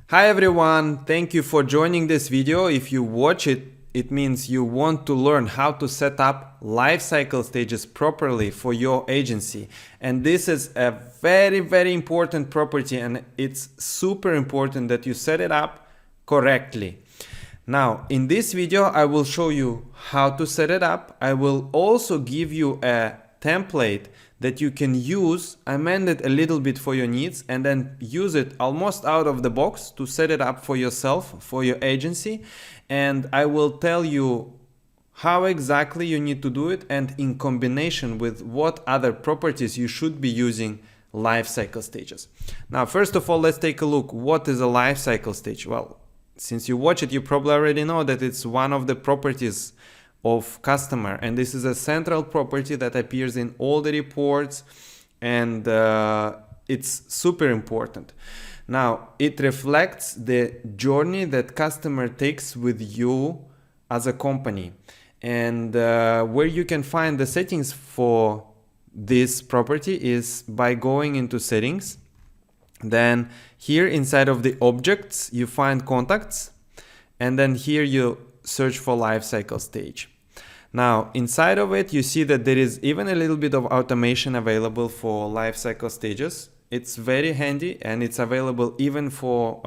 Hi everyone, thank you for joining this video. If you watch it, it means you want to learn how to set up lifecycle stages properly for your agency. And this is a very important property, and it's super important that you set it up correctly. Now, in this video, I will show you how to set it up. I will also give you a template that you can use, amend it a little bit for your needs, and then use it almost out of the box to set it up for yourself, for your agency. And I will tell you how exactly you need to do it, and in combination with what other properties you should be using lifecycle stages. Now, first of all, let's take a look. What is a lifecycle stage? Well, since you watch it, you probably already know that it's one of the properties of customer, and this is a central property that appears in all the reports, and it's super important. Now, it reflects the journey that customer takes with you as a company, and where you can find the settings for this property is by going into settings. Then here inside of the objects you find contacts, and then here you search for lifecycle stage. Now, inside of it, you see that there is even a little bit of automation available for lifecycle stages. It's very handy, and it's available even for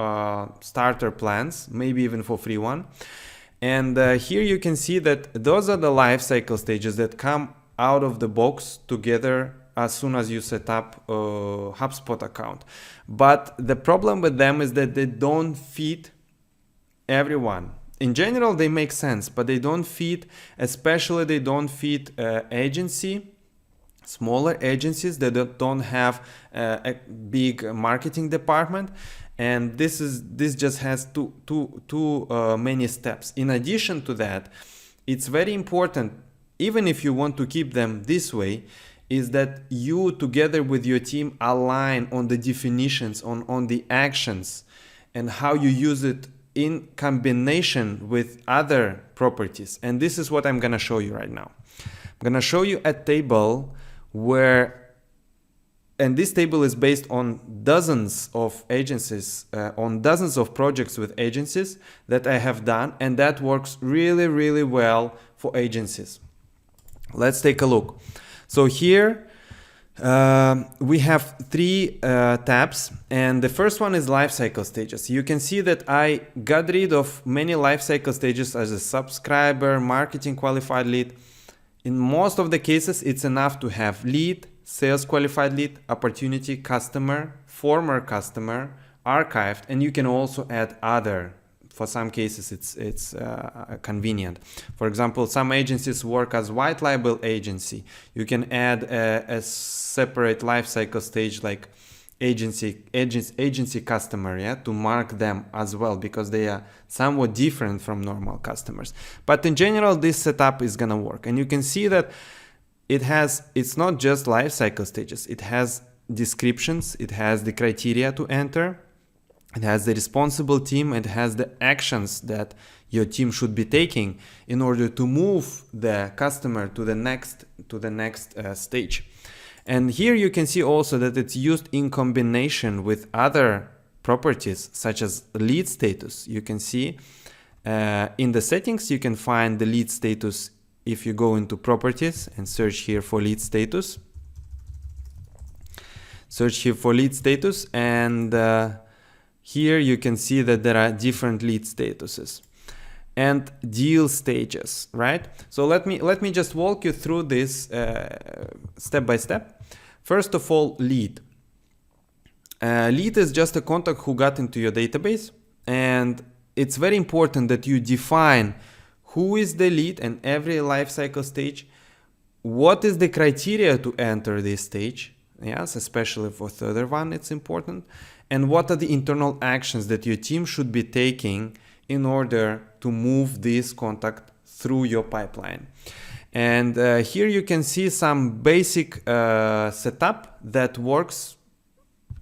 starter plans, maybe even for free one. And here you can see that those are the lifecycle stages that come out of the box together as soon as you set up a HubSpot account. But the problem with them is that they don't fit everyone. In general, they make sense, but they don't fit, especially they don't fit smaller agencies that don't have a big marketing department. And this just has too many steps. In addition to that, it's very important, even if you want to keep them this way, is that you together with your team align on the definitions, on the actions, and how you use it in combination with other properties. And this is what I'm gonna show you right now. I'm gonna show you a table and this table is based on dozens of agencies, on dozens of projects with agencies that I have done, and that works really well for agencies. Let's take a look. So here we have three tabs, and the first one is lifecycle stages. You can see that I got rid of many lifecycle stages as a subscriber, marketing qualified lead. In most of the cases, it's enough to have lead, sales qualified lead, opportunity, customer, former customer, archived, and you can also add other. For some cases, it's convenient. For example, some agencies work as white label agency. You can add a separate lifecycle stage like agency customer, yeah, to mark them as well, because they are somewhat different from normal customers. But in general, this setup is gonna work, and you can see that it's not just lifecycle stages. It has descriptions. It has the criteria to enter. It has the responsible team. It has the actions that your team should be taking in order to move the customer to the next stage. And here you can see also that it's used in combination with other properties such as lead status. You can see in the settings, you can find the lead status if you go into properties and search here for lead status. Search here for lead status, and here you can see that there are different lead statuses and deal stages, right? So let me just walk you through this step by step. First of all, lead. Lead is just a contact who got into your database, and it's very important that you define who is the lead in every lifecycle stage, what is the criteria to enter this stage, yes, especially for the other one, it's important, and what are the internal actions that your team should be taking in order to move this contact through your pipeline. And here you can see some basic setup that works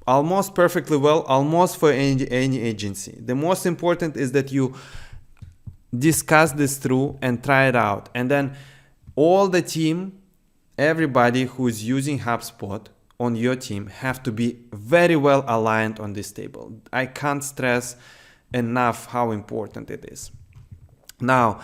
almost perfectly well, almost for any agency. The most important is that you discuss this through and try it out, and then all the team, everybody who is using HubSpot on your team have to be very well aligned on this table. I can't stress enough how important it is. Now,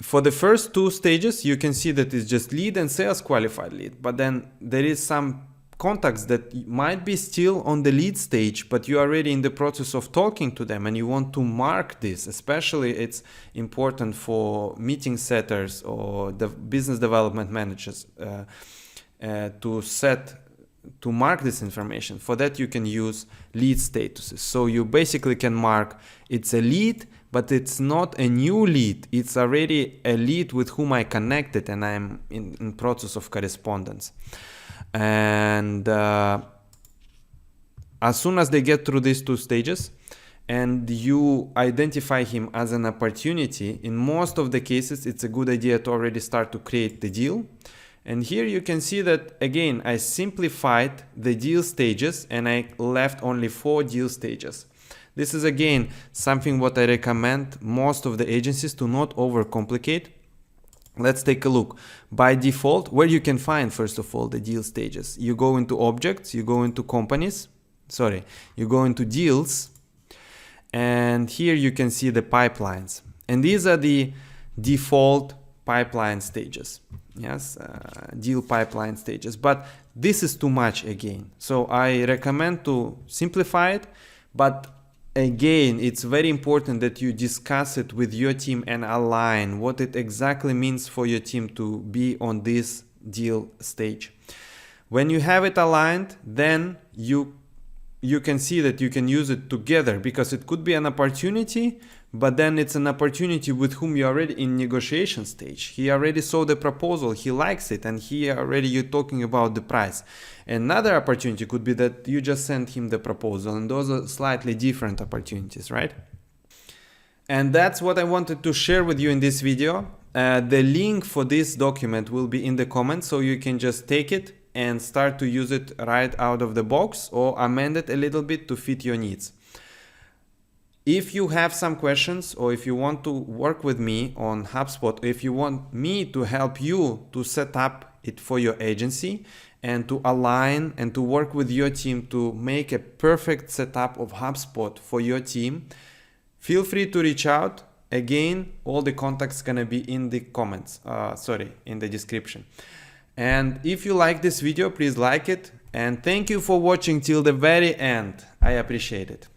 for the first two stages, you can see that it's just lead and sales qualified lead, but then there is some contacts that might be still on the lead stage, but you're already in the process of talking to them and you want to mark this. Especially it's important for meeting setters or the business development managers to mark this information. For that, you can use lead statuses. So you basically can mark it's a lead, but it's not a new lead. It's already a lead with whom I connected and I'm in process of correspondence. And as soon as they get through these two stages and you identify him as an opportunity, in most of the cases, it's a good idea to already start to create the deal. And here you can see that, again, I simplified the deal stages and I left only 4 deal stages. This is, again, something what I recommend most of the agencies to not overcomplicate. Let's take a look. By default, where you can find, first of all, the deal stages. You go into objects, you go into you go into deals, and here you can see the pipelines. And these are the default pipeline stages. Yes, deal pipeline stages. But this is too much again. So I recommend to simplify it, but again, it's very important that you discuss it with your team and align what it exactly means for your team to be on this deal stage. When you have it aligned, then you can see that you can use it together, because it could be an opportunity, but then it's an opportunity with whom you're already in negotiation stage. He already saw the proposal, he likes it, and you're talking about the price. Another opportunity could be that you just sent him the proposal, and those are slightly different opportunities, right? And that's what I wanted to share with you in this video. The link for this document will be in the comments, so you can just take it and start to use it right out of the box or amend it a little bit to fit your needs. If you have some questions, or if you want to work with me on HubSpot, or if you want me to help you to set up it for your agency and to align and to work with your team to make a perfect setup of HubSpot for your team, feel free to reach out. Again, all the contacts gonna be in the comments, in the description. And if you like this video, please like it. And thank you for watching till the very end. I appreciate it.